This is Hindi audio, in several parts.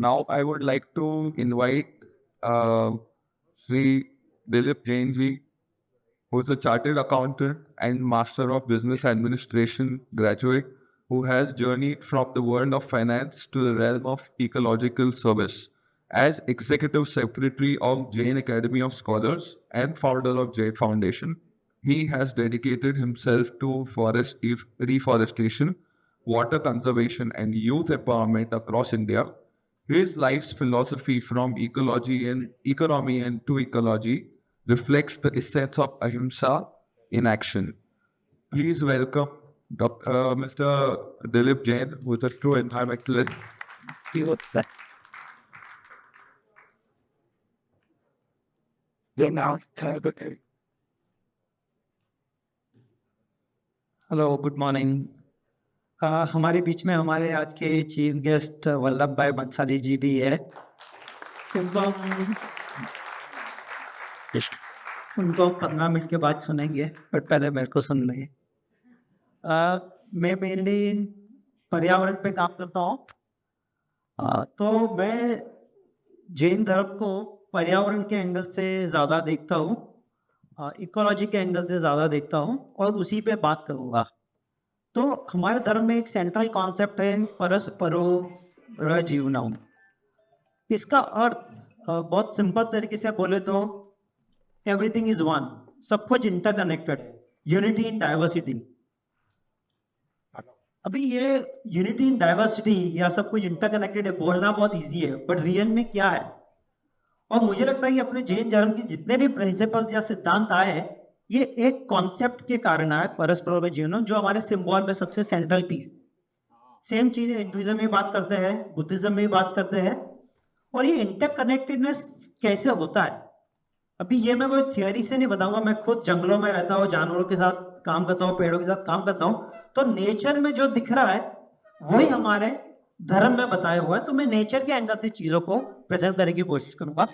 Now I would like to invite Sri Dilip Jain ji, who is a chartered accountant and Master of Business Administration graduate, who has journeyed from the world of finance to the realm of ecological service. As Executive Secretary of Jain Academy of Scholars and founder of Jain Foundation, he has dedicated himself to forest reforestation, water conservation, and youth empowerment across India. His life's philosophy from ecology and economy and to ecology reflects the essence of ahimsa in action. Please welcome Mr. Dilip Jain, who is a true environmentalist. Hello, good morning. हमारे बीच में हमारे आज के चीफ गेस्ट वल्लभ भाई बंसाली जी भी है। उनको 15 मिनट के बाद सुनेंगे, बट पहले मेरे को सुन लेंगे। मैं मेनली पर्यावरण पे काम करता हूँ, तो मैं जैन धर्म को पर्यावरण के एंगल से ज़्यादा देखता हूँ, इकोलॉजी के एंगल से ज़्यादा देखता हूँ और उसी पे बात करूँगा। तो हमारे धर्म में एक सेंट्रल कॉन्सेप्ट है परस्परो जीवनम। इसका अर्थ बहुत सिंपल तरीके से बोले तो एवरीथिंग इज वन, सब कुछ इंटरकनेक्टेड, यूनिटी इन डाइवर्सिटी। अभी ये यूनिटी इन डाइवर्सिटी या सब कुछ इंटरकनेक्टेड है बोलना बहुत इजी है, बट रियल में क्या है? और मुझे लगता है कि अपने जैन धर्म के जितने भी प्रिंसिपल्स या सिद्धांत आए हैं, ये एक कॉन्सेप्ट के कारण आए, परस्पर जीवन, जो हमारे सिंबल में सबसे सेंट्रल पीस। सेम चीज हिंदुइज्म में बात करते हैं, बुद्धिज्म में बात करते हैं। और ये इंटरकनेक्टेडनेस कैसे होता है? अभी ये मैं कोई थियोरी से नहीं बताऊंगा, मैं खुद जंगलों में रहता हूँ, जानवरों के साथ काम करता हूँ, पेड़ों के साथ काम करता हूँ, तो नेचर में जो दिख रहा है वही हमारे धर्म में बताया हुआ है। तो मैं नेचर के एंगल से चीजों को प्रेजेंट करने की कोशिश करूंगा।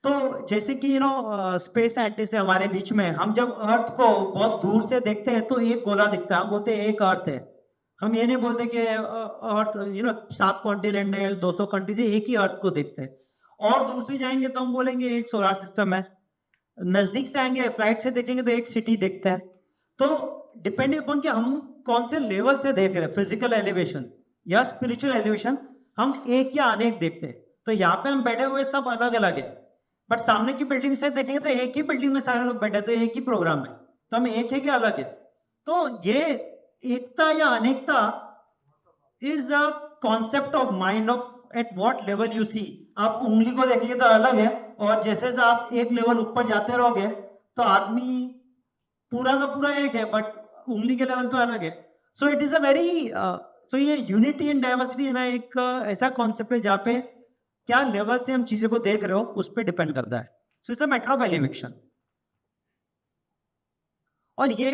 तो जैसे कि स्पेस साइंटिस्ट है हमारे बीच में, हम जब अर्थ को बहुत दूर से देखते हैं तो एक गोला दिखता है, हम बोलते हैं एक अर्थ है। हम ये नहीं बोलते कि अर्थ 7 कॉन्टिनेंट है, 200 कंट्रीज है, एक ही अर्थ को देखते हैं। और दूर से जाएंगे तो हम बोलेंगे एक सोलर सिस्टम है। नजदीक से आएंगे, फ्लाइट से देखेंगे तो एक सिटी देखते हैं। तो डिपेंडिंग अपॉन कि हम कौन से लेवल से देख रहे हैं, फिजिकल एलिवेशन या स्पिरिचुअल एलिवेशन, हम एक या अनेक देखते हैं। तो यहाँ पे हम बैठे हुए सब अलग अलग है, बट सामने की बिल्डिंग से देखेंगे तो एक ही बिल्डिंग में सारे लोग बैठे, तो एक ही प्रोग्राम है। तो हम एक है कि अलग है? तो ये एकता या अनेकता is a concept of mind of at what level you see. आप उंगली को देखेंगे तो अलग है, और जैसे जैसे आप एक लेवल ऊपर जाते रहोगे तो आदमी पूरा का पूरा एक है, बट उंगली के लेवल पे अलग है। So it is a very तो ये यूनिटी एंड डाइवर्सिटी है ना, एक ऐसा कॉन्सेप्ट है जहाँ पे क्या लेवल से हम चीजों को देख रहे हो उस पर डिपेंड करता है। So it's a matter of elevation. और ये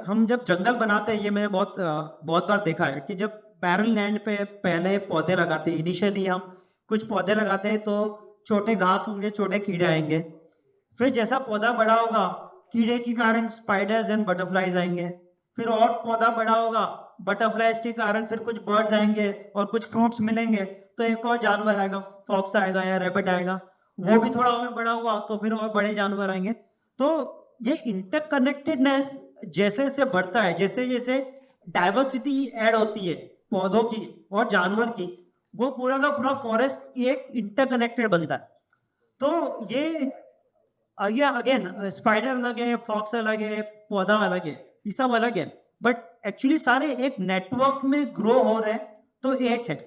हम जब जंगल बनाते हैं, ये मैंने बहुत बार देखा है कि जब पैरल लैंड पे पहले पौधे लगाते हैं, इनिशियली हम कुछ पौधे लगाते हैं तो छोटे घास होंगे, छोटे कीड़े आएंगे। फिर जैसा पौधा बड़ा होगा, कीड़े के कारण स्पाइडर्स एंड बटरफ्लाइज आएंगे। फिर और पौधा बड़ा होगा, बटरफ्लाइज के कारण फिर कुछ बर्ड्स आएंगे और कुछ फ्रूट्स मिलेंगे, तो एक और जानवर आएगा, फॉक्स आएगा या रैबिट आएगा। वो भी थोड़ा और बड़ा हुआ तो फिर और बड़े जानवर आएंगे। तो ये इंटरकनेक्टेडनेस जैसे जैसे बढ़ता है, जैसे जैसे डाइवर्सिटी ऐड होती है पौधों की और जानवर की, वो पूरा का पूरा फॉरेस्ट एक इंटरकनेक्टेड बनता है। तो ये अगेन स्पाइडर अलग है, फॉक्स अलग है, पौधा अलग है, ये सब अलग है, बट एक्चुअली सारे एक नेटवर्क में ग्रो हो रहे हैं, तो एक है।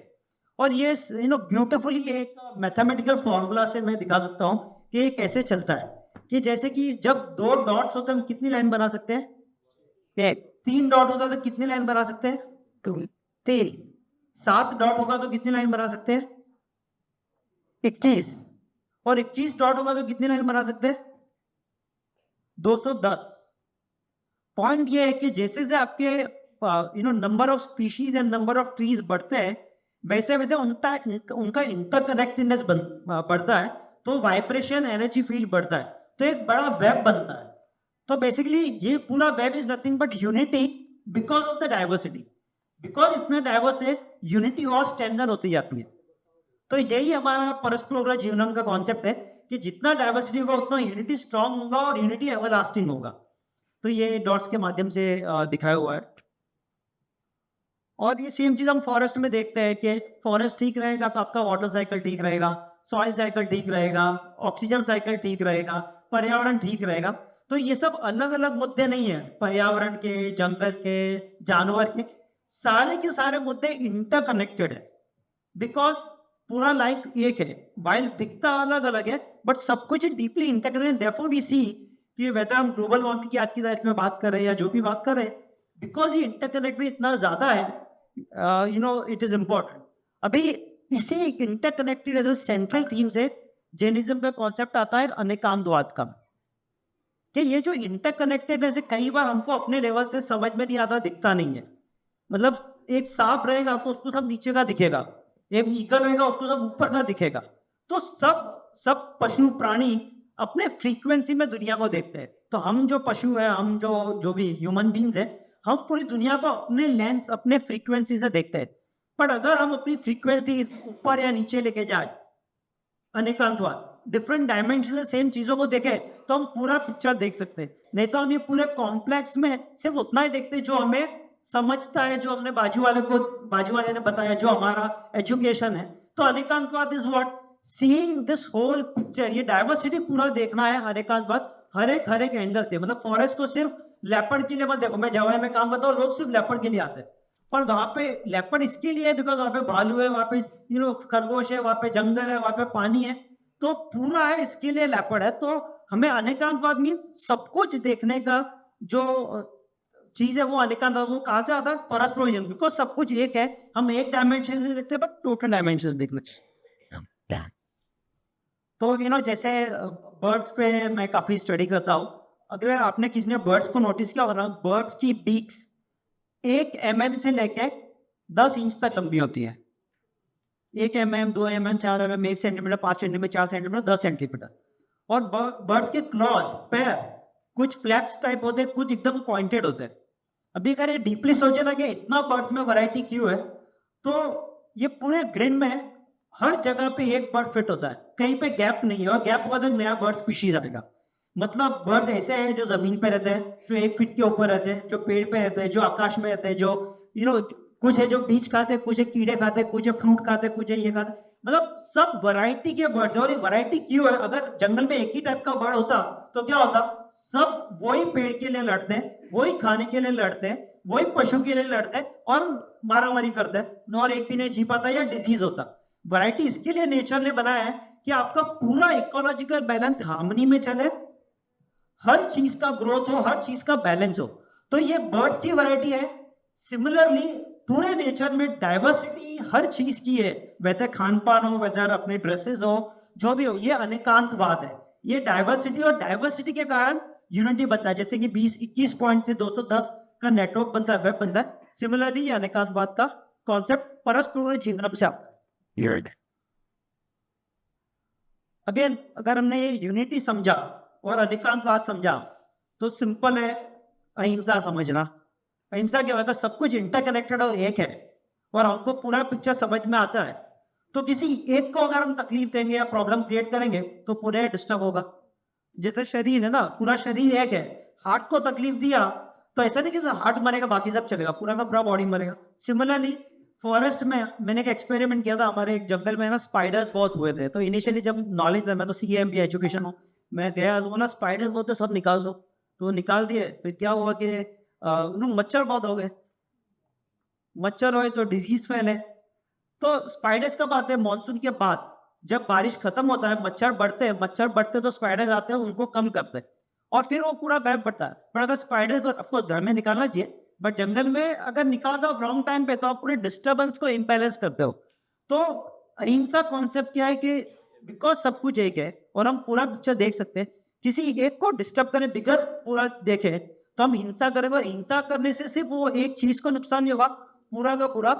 और ये ब्यूटिफुली एक मैथमेटिकल फॉर्मूला से मैं दिखा सकता हूँ कि ये कैसे चलता है। कि जैसे कि जब 2 डॉट्स होते हैं, हम कितनी लाइन बना सकते हैं? 3 डॉट होता है तो कितनी लाइन बना सकते हैं? 3। 7 डॉट होगा तो कितनी लाइन बना सकते हैं? 21। और 21 डॉट होगा तो कितनी लाइन बना सकते हैं? 210। पॉइंट ये है कि जैसे जैसे आपके number of species and number of trees बढ़ते हैं, वैसे वैसे उनका इंटरकनेक्टेडनेस बढ़ता है, तो वाइब्रेशन एनर्जी फील्ड बढ़ता है, तो एक बड़ा वेब बनता है। तो बेसिकली ये पूरा web is nothing but unity because of the diversity. Because इतना डाइवर्स है, यूनिटी और स्ट्रेंथन होती जाती है। तो यही हमारा परस्पर जीवनम का कॉन्सेप्ट है कि जितना डाइवर्सिटी होगा उतना यूनिटी स्ट्रांग होगा और यूनिटी एवरलास्टिंग होगा। तो ये डॉट्स के माध्यम से दिखाया हुआ है। और ये सेम चीज हम फॉरेस्ट में देखते हैं कि फॉरेस्ट ठीक रहेगा तो आपका वाटर साइकिल ठीक रहेगा, सॉइल साइकिल ठीक रहेगा, ऑक्सीजन साइकिल ठीक रहेगा, पर्यावरण ठीक रहेगा। तो ये सब अलग अलग मुद्दे नहीं है, पर्यावरण के, जंगल के, जानवर के, सारे के सारे मुद्दे इंटरकनेक्टेड है। बिकॉज पूरा लाइफ एक है, वाइल दिखता अलग अलग है बट सब कुछ डीपली इंटरकनेक्टेड। देयरफॉर वी सी कि वेदर हम ग्लोबल वार्मिंग की आज की तारीख में बात कर रहे हैं या जो भी बात कर रहे हैं, बिकॉज ये इंटरकनेक्टेड इतना ज्यादा है, इट इज इम्पोर्टेंट। अभी इसी इंटरकनेक्टेड एज सेंट्रल थीम से जैनिज्म का कॉन्सेप्ट आता है अनेकांतवाद का, कि ये जो इंटरकनेक्टेड है कई बार हमको अपने लेवल से समझ में नहीं आता, दिखता नहीं है। मतलब एक सांप रहेगा तो उसको सब नीचे का दिखेगा, एक ईगल रहेगा उसको सब ऊपर का दिखेगा। तो सब पशु प्राणी अपने फ्रीक्वेंसी में दुनिया को देखते हैं। तो हम जो पशु है, हम जो भी ह्यूमन बींग्स है, हम पूरी दुनिया को अपने लेंस, अपने फ्रीक्वेंसी से देखते हैं। पर अगर हम अपनी फ्रीक्वेंसी ऊपर या नीचे लेके जाए, अनेकांतवाद, डिफरेंट डायमेंशन से सेम चीजों को देखें, तो हम पूरा पिक्चर देख सकते हैं। नहीं तो हम ये पूरे कॉम्प्लेक्स में सिर्फ उतना ही देखते हैं जो हमें समझता है, जो हमने बाजू वाले ने बताया, जो हमारा एजुकेशन है। तो अनेकांतवाद is what seeing this whole picture. ये डाइवर्सिटी पूरा देखना है अनेकांतवाद हर एक एंगल से। मतलब फॉरेस्ट को सिर्फ लेपर्ड के लिए मत देखो। मैं जवाई में काम करता हूँ, लोग सिर्फ लेपर्ड के लिए आते हैं, पर वहां पे लेपर्ड इसके लिए है बिकॉज वहां पे भालू है, वहां पे खरगोश है, वहां पे जंगल है, वहां पे पानी है, तो पूरा है इसके लिए लेपर्ड है। तो हमें अनेकांतवाद मीन्स सब कुछ देखने का जो चीज है वो अनेकांतवाद वो कहाँ से आता है? परस्पर, बिकॉज सब कुछ एक है। हम एक डायमेंशन से देखते हैं बट टोटल डायमेंशन देखने। तो जैसे बर्ड्स पे मैं काफी स्टडी करता हूँ। अगर आपने किसी ने बर्ड्स को नोटिस किया होगा ना, बर्ड्स की बीक्स 1 mm से लेके 10 इंच तक लंबी होती है। 1 mm, 2 mm, 4 mm, 1 centimetre, 5 centimetre, 4 centimetre, 10 centimetre. और बर्ड्स के क्लॉज, पैर, कुछ फ्लैप्स टाइप होते हैं, कुछ एकदम पॉइंटेड होते हैं। अभी अगर ये डीपली सोचे ना कि इतना बर्ड्स में वैरायटी क्यों है, तो ये पूरे ग्रिड में हर जगह पे एक बर्ड फिट होता है, कहीं पे गैप नहीं है। और गैप हुआ तो नया बर्ड स्पीशीज आएगा। मतलब बर्ड ऐसे हैं जो जमीन पे रहते हैं, जो 1 फीट के ऊपर रहते हैं, जो पेड़ पे रहते हैं, जो आकाश में रहते हैं, जो कुछ है जो बीज खाते हैं, कुछ है कीड़े खाते हैं, कुछ है फ्रूट खाते हैं, कुछ है ये खाते हैं। मतलब सब वैरायटी के बर्ड। और ये वैरायटी क्यों है? अगर जंगल में एक ही टाइप का बर्ड होता तो क्या होता? सब वही पेड़ के लिए लड़ते हैं, वही खाने के लिए लड़ते हैं, वही पशु के लिए लड़ते हैं और मारामारी करते हैं, और एक भी नहीं जी पाता या डिजीज होता। वैरायटी इसके लिए नेचर ने बनाया है कि आपका पूरा इकोलॉजिकल बैलेंस हार्मनी में चले, हर चीज का ग्रोथ हो, हर चीज का बैलेंस हो। तो ये बर्ड्स की वैरायटी है। सिमिलरली पूरे नेचर में डाइवर्सिटी हर चीज की है, वेदर खान पान हो, वेदर अपने ड्रेसेस हो, जो भी हो, ये अनेकांतवाद है। ये डाइवर्सिटी, और डाइवर्सिटी के कारण यूनिटी बनता है। जैसे कि 20-21 पॉइंट से 210 का नेटवर्क बनता है, वेब बनता है। सिमिलरली ये अनेकांतवाद का कॉन्सेप्ट परस्पर जीवन से आता है। अगेन, अगर हमने ये यूनिटी समझा और अनेकांतवाद समझा तो सिंपल है अहिंसा समझना। अहिंसा क्या होगा? सब कुछ इंटरकनेक्टेड और एक है, और हमको पूरा पिक्चर समझ में आता है। तो किसी एक को अगर हम तकलीफ देंगे या प्रॉब्लम क्रिएट करेंगे तो पूरे डिस्टर्ब होगा। जैसे शरीर है ना, पूरा शरीर एक है, हार्ट को तकलीफ दिया तो ऐसा नहीं कि हार्ट मरेगा बाकी सब चलेगा, पूरा का पूरा बॉडी मरेगा। सिमिलरली फॉरेस्ट में मैंने एक एक्सपेरिमेंट किया था, हमारे एक जंगल में ना स्पाइडर्स बहुत हुए थे। तो इनिशियली जब नॉलेज था, मैं तो CMB एजुकेशन हूँ, मैं गया तो ना स्पाइडर्स बोलते सब निकाल दो, तो निकाल दिए। फिर क्या हुआ कि मच्छर बहुत हो गए। मच्छर हुए तो डिजीज फैले। तो स्पाइडर्स कब आते हैं? मॉनसून के बाद, जब बारिश खत्म होता है, मच्छर बढ़ते तो स्पाइडर्स आते हैं, उनको कम करते हैं, और फिर वो पूरा वेब बढ़ता है। पर अगर स्पाइडर को ऑफकोर्स घर में निकालना चाहिए, बट जंगल में अगर निकाल दो रॉन्ग टाइम पे तो आप पूरे डिस्टर्बेंस को इम्बैलेंस करते हो। तो अहिंसा कॉन्सेप्ट क्या है कि बिकॉज सब कुछ एक है और हम पूरा पिक्चर देख सकते हैं, किसी एक को डिस्टर्ब करें, बिगर पूरा देखें तो हम हिंसा करेंगे, और हिंसा करने से सिर्फ वो एक चीज को नुकसान नहीं होगा, पूरा का पूरा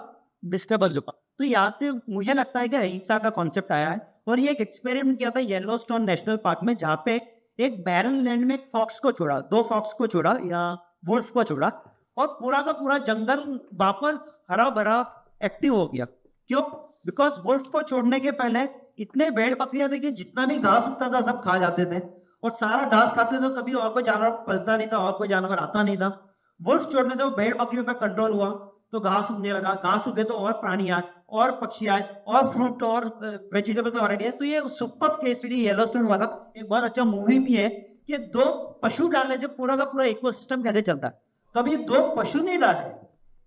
डिस्टर्बेंस होगा। तो यहाँ से मुझे लगता है कि अहिंसा का कॉन्सेप्ट आया है। और ये एक एक्सपेरिमेंट किया था येलोस्टोन नेशनल पार्क में, जहाँ पे एक बैरन लैंड में फॉक्स को छोड़ा, 2 फॉक्स को छोड़ा या वुल्फ को छोड़ा, और पूरा का पूरा जंगल वापस हरा भरा एक्टिव हो गया। क्यों? बिकॉज वुल्फ को छोड़ने के पहले इतने भेड़ बकरियां थे कि जितना भी घास उगता था सब खा जाते थे, और सारा घास खाते तो कभी और कोई जानवर पलता नहीं था, और कोई जानवर आता नहीं था। वुल्फ छोड़ने से भेड़ बकरियों पर कंट्रोल हुआ, तो घास उगने लगा, घास उगे तो और प्राणी आए, और पक्षी आए, और फ्रूट और वेजिटेबल तो ऑलरेडी है। तो ये सुपर केस स्टडी येलोस्टोन वाला एक बहुत अच्छा मूवी भी है कि दो पशु डालने से पूरा का पूरा इकोसिस्टम कैसे चलता है। तो अभी दो पशु नहीं डाले,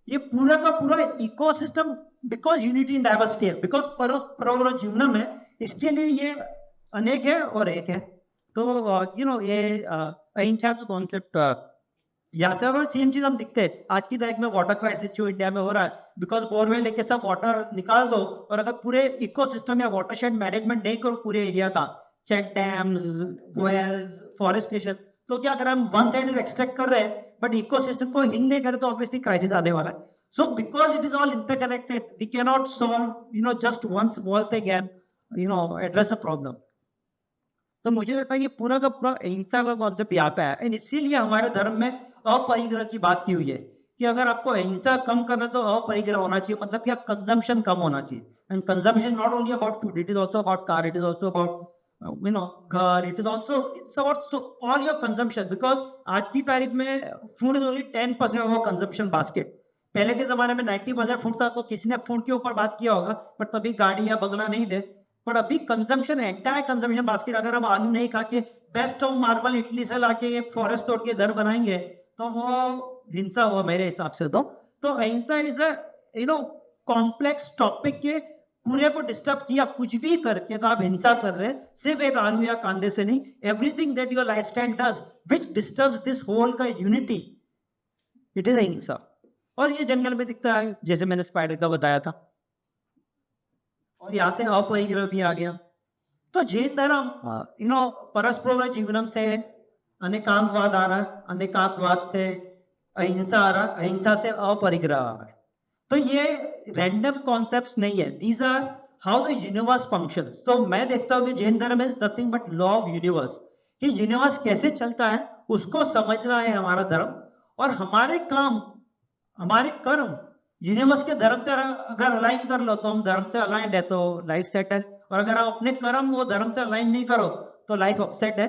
ये पूरा का पूरा ecosystem, because unity in diversity है, बिकॉज परोपरो जीवनम है, इसके लिए ये अनेक है और एक है। तो ये अहिंसा का कॉन्सेप्ट यहाँ से और सेम चीज हम दिखते हैं आज की तारीख में। वाटर क्राइसिस जो इंडिया में हो रहा है, बिकॉज बोरवेल लेके सब वाटर निकाल दो, और अगर पूरे इकोसिस्टम या वाटरशेड मैनेजमेंट नहीं करो पूरे एरिया का, चेक डैम, वेल्स, फॉरेस्टेशन, तो क्या अगर हम वन साइड एक्सट्रैक्ट कर रहे हैं बट इकोसिस्टम को हिल नहीं करे तो ऑब्वियसली क्राइसिस आने वाला है। So because it is all interconnected, we can not solve just one small thing and address the problem. तो मुझे लगता है ये पूरा का पूरा अहिंसा का कॉन्सेप्ट यहाँ पे है, एंड इसीलिए हमारे धर्म में अपरिग्रह की बात की हुई है कि अगर आपको अहिंसा कम करना है तो अपरिग्रह होना चाहिए, मतलब कि आप कंजम्पशन कम होना चाहिए। And consumption not only about food, it is also about car, it is also about घर, it is also it's about all your consumption, because आज की तारीख में food is only 10% of consumption basket. पहले के जमाने में 90% फूड था, तो किसी ने फूड के ऊपर बात किया होगा, बट तभी गाड़ी या बंगला नहीं थे। पर अभी कंजम्पशन, एंटायर कंजम्पशन बास्केट, अगर हम आलू नहीं खा के बेस्ट ऑफ मार्बल इटली से लाके फॉरेस्ट तोड़ के घर बनाएंगे तो वो हिंसा हुआ मेरे हिसाब से। तो अहिंसा इज कॉम्प्लेक्स टॉपिक के पूरे को डिस्टर्ब किया कुछ भी करके तो आप हिंसा कर रहे हैं, सिर्फ एक आलू या कांदे से नहीं। Everything that your lifestyle does which disturb this whole का यूनिटी, इट इज अहिंसा। और ये जंगल में दिखता है, जैसे मैंने स्पाइडर का बताया था, और यहाँ से अपरिग्रह भी आ गया। तो जैन धर्म परस्पर जीवनम से अनेकांतवाद आ रहा है, अनेकांतवाद से अहिंसा आ रहा है, अहिंसा से अपरिग्रह आ रहा है। तो ये रैंडम कॉन्सेप्ट्स नहीं है, these are how the universe functions. तो मैं देखता हूँ कि Jain dharma is nothing but law of universe, कि यूनिवर्स कैसे चलता है उसको समझना है हमारा धर्म। और हमारे काम, हमारे कर्म यूनिवर्स के धर्म से अगर अलाइन कर लो तो हम धर्म से अलाइंड है, तो लाइफ सेट है। और अगर आप अपने कर्म वो धर्म से अलाइन नहीं करो तो लाइफ अपसेट है।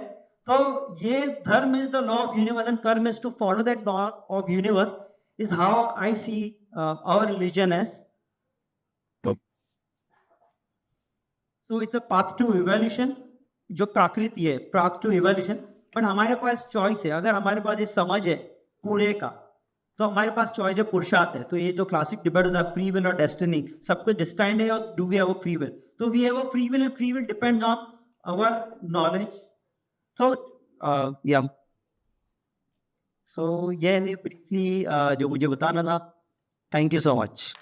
तो ये dharma is the law of universe and karma is to follow that law of universe, is how I see our religion as. तो it's a path to evolution, जो प्राकृति है, पाथ टू इवोल्यूशन। बट हमारे पास चॉइस है, अगर हमारे पास ये समझ है पूरे का, तो हमारे पास चॉइस है, पुरुषार्थ है। तो ये जो क्लासिक डिबेट होता है फ्री विल और डेस्टिनी, सब कुछ डिस्टाइंड है, और do we have a free will? तो we have a free will, and free will depends on our knowledge. तो या सो ये ब्रीफली जो मुझे बताना था। Thank you so much.